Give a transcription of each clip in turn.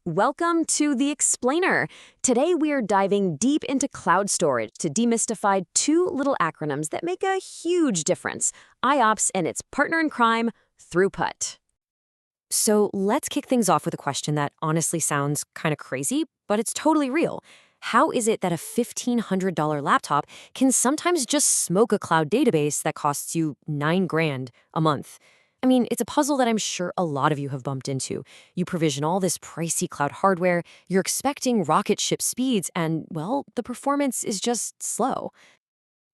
Welcome to The Explainer. Today we are diving deep into cloud storage to demystify two little acronyms that make a huge difference, IOPS and its partner in crime, Throughput. So let's kick things off with a question that honestly sounds kind of crazy, but it's totally real. How is it that a $1,500 laptop can sometimes just smoke a cloud database that costs you $9,000 a month? I mean, it's a puzzle that I'm sure a lot of you have bumped into. You provision all this pricey cloud hardware, you're expecting rocket ship speeds, and, well, the performance is just slow.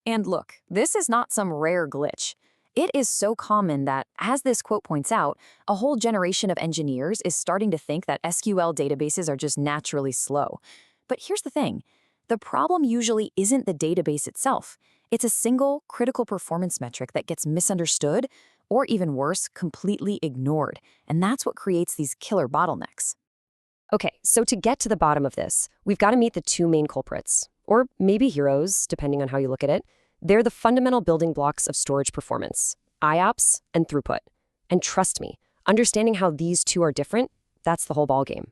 And look, this is not some rare glitch. It is so common that, as this quote points out, a whole generation of engineers is starting to think that SQL databases are just naturally slow. But here's the thing. The problem usually isn't the database itself. It's a single, critical performance metric that gets misunderstood, or even worse, completely ignored. And that's what creates these killer bottlenecks. Okay, so to get to the bottom of this, we've got to meet the two main culprits, or maybe heroes, depending on how you look at it. They're the fundamental building blocks of storage performance, IOPS and throughput. And trust me, understanding how these two are different, that's the whole ballgame.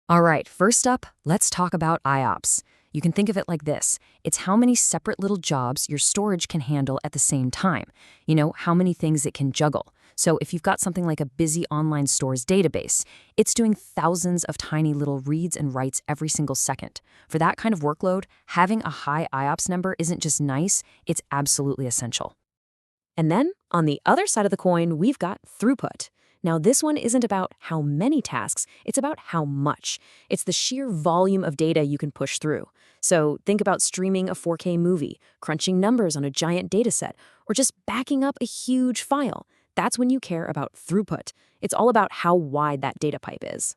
All right, first up, let's talk about IOPS. You can think of it like this. It's how many separate little jobs your storage can handle at the same time. You know, how many things it can juggle. So if you've got something like a busy online stores database, it's doing thousands of tiny little reads and writes every single second. For that kind of workload, having a high IOPS number isn't just nice, it's absolutely essential. And then, on the other side of the coin, we've got throughput. Now, this one isn't about how many tasks, it's about how much. It's the sheer volume of data you can push through. So think about streaming a 4K movie, crunching numbers on a giant dataset, or just backing up a huge file. That's when you care about throughput. It's all about how wide that data pipe is.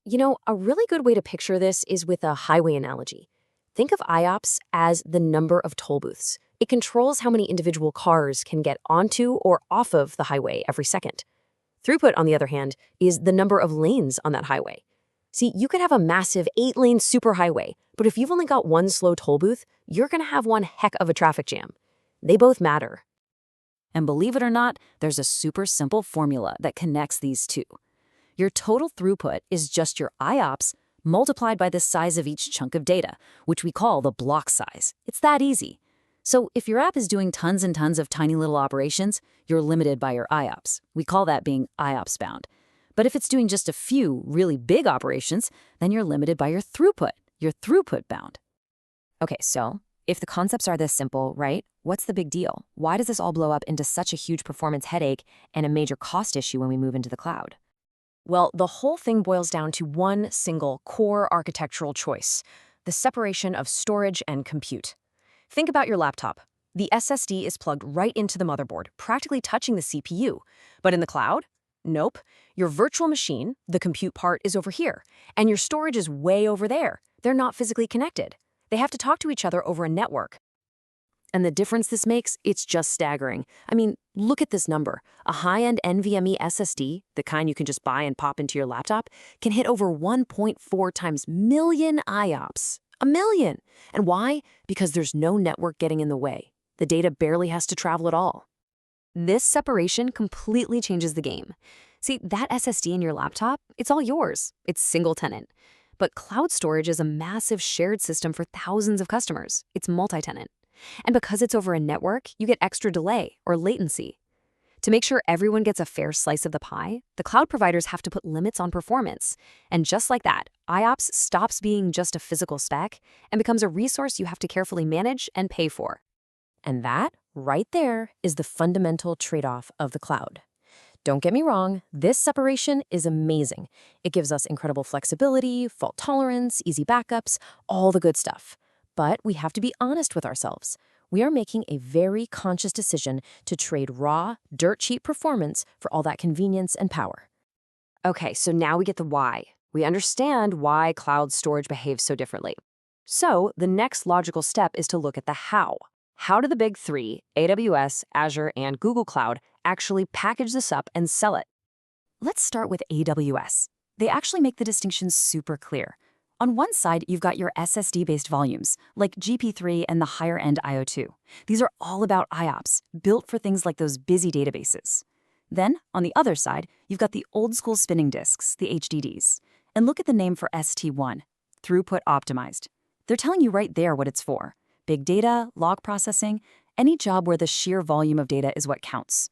You know, a really good way to picture this is with a highway analogy. Think of IOPS as the number of toll booths. It controls how many individual cars can get onto or off of the highway every second. Throughput, on the other hand, is the number of lanes on that highway. See, you could have a massive 8-lane superhighway, but if you've only got one slow toll booth, you're going to have one heck of a traffic jam. They both matter. And believe it or not, there's a super simple formula that connects these two. Your total throughput is just your IOPS multiplied by the size of each chunk of data, which we call the block size. It's that easy. So if your app is doing tons and tons of tiny little operations, you're limited by your IOPS. We call that being IOPS bound. But if it's doing just a few really big operations, then you're limited by your throughput bound. Okay, so if the concepts are this simple, right? What's the big deal? Why does this all blow up into such a huge performance headache and a major cost issue when we move into the cloud? Well, the whole thing boils down to one single core architectural choice: the separation of storage and compute. Think about your laptop. The SSD is plugged right into the motherboard, practically touching the CPU. But in the cloud? Nope. Your virtual machine, the compute part, is over here, and your storage is way over there. They're not physically connected. They have to talk to each other over a network. And the difference this makes, it's just staggering. I mean, look at this number. A high-end NVMe SSD, the kind you can just buy and pop into your laptop, can hit over 1.4 times million IOPS. A million! And why? Because there's no network getting in the way. The data barely has to travel at all. This separation completely changes the game. See, that SSD in your laptop, it's all yours. It's single tenant. But cloud storage is a massive shared system for thousands of customers. It's multi-tenant. And because it's over a network, you get extra delay or latency. To make sure everyone gets a fair slice of the pie, the cloud providers have to put limits on performance. And just like that, IOPS stops being just a physical spec and becomes a resource you have to carefully manage and pay for. And that, right there, is the fundamental trade-off of the cloud. Don't get me wrong, this separation is amazing. It gives us incredible flexibility, fault tolerance, easy backups, all the good stuff. But we have to be honest with ourselves. We are making a very conscious decision to trade raw, dirt-cheap performance for all that convenience and power. Okay, so now we get the why. We understand why cloud storage behaves so differently. So the next logical step is to look at the how. How do the big three, AWS, Azure, and Google Cloud, actually package this up and sell it? Let's start with AWS. They actually make the distinction super clear. On one side, you've got your SSD-based volumes, like GP3 and the higher-end IO2. These are all about IOPS, built for things like those busy databases. Then, on the other side, you've got the old-school spinning disks, the HDDs. And look at the name for ST1, Throughput Optimized. They're telling you right there what it's for. Big data, log processing, any job where the sheer volume of data is what counts.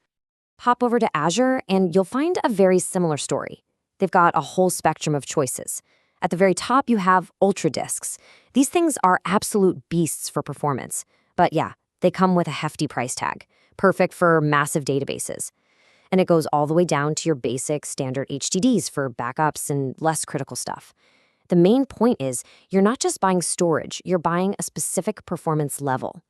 Hop over to Azure, and you'll find a very similar story. They've got a whole spectrum of choices. At the very top, you have Ultra disks. These things are absolute beasts for performance. But yeah, they come with a hefty price tag, perfect for massive databases. And it goes all the way down to your basic standard HDDs for backups and less critical stuff. The main point is you're not just buying storage, you're buying a specific performance level.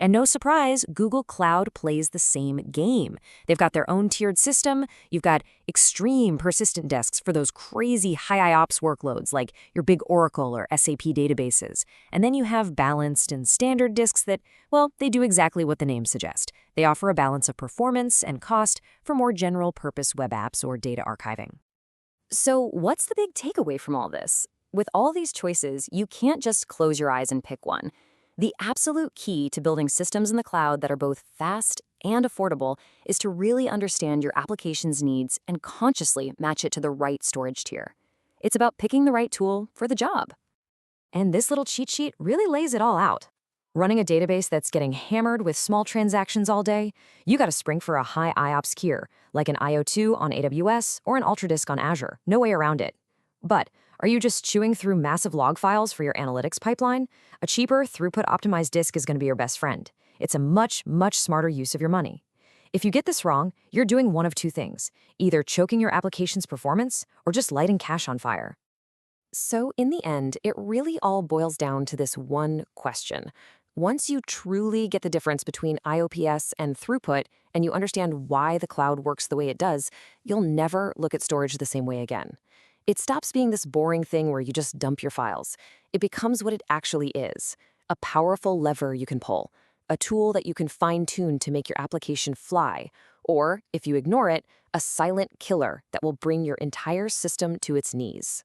And no surprise, Google Cloud plays the same game. They've got their own tiered system. You've got extreme persistent disks for those crazy high IOPS workloads like your big Oracle or SAP databases. And then you have balanced and standard disks that, well, they do exactly what the names suggest. They offer a balance of performance and cost for more general purpose web apps or data archiving. So what's the big takeaway from all this? With all these choices, you can't just close your eyes and pick one. The absolute key to building systems in the cloud that are both fast and affordable is to really understand your application's needs and consciously match it to the right storage tier. It's about picking the right tool for the job. And this little cheat sheet really lays it all out. Running a database that's getting hammered with small transactions all day, you got to spring for a high IOPS tier, like an IO2 on AWS or an UltraDisk on Azure. No way around it. But are you just chewing through massive log files for your analytics pipeline? A cheaper, throughput-optimized disk is going to be your best friend. It's a much, much smarter use of your money. If you get this wrong, you're doing one of two things, either choking your application's performance or just lighting cash on fire. So in the end, it really all boils down to this one question. Once you truly get the difference between IOPS and throughput, and you understand why the cloud works the way it does, you'll never look at storage the same way again. It stops being this boring thing where you just dump your files. It becomes what it actually is, a powerful lever you can pull, a tool that you can fine-tune to make your application fly, or, if you ignore it, a silent killer that will bring your entire system to its knees.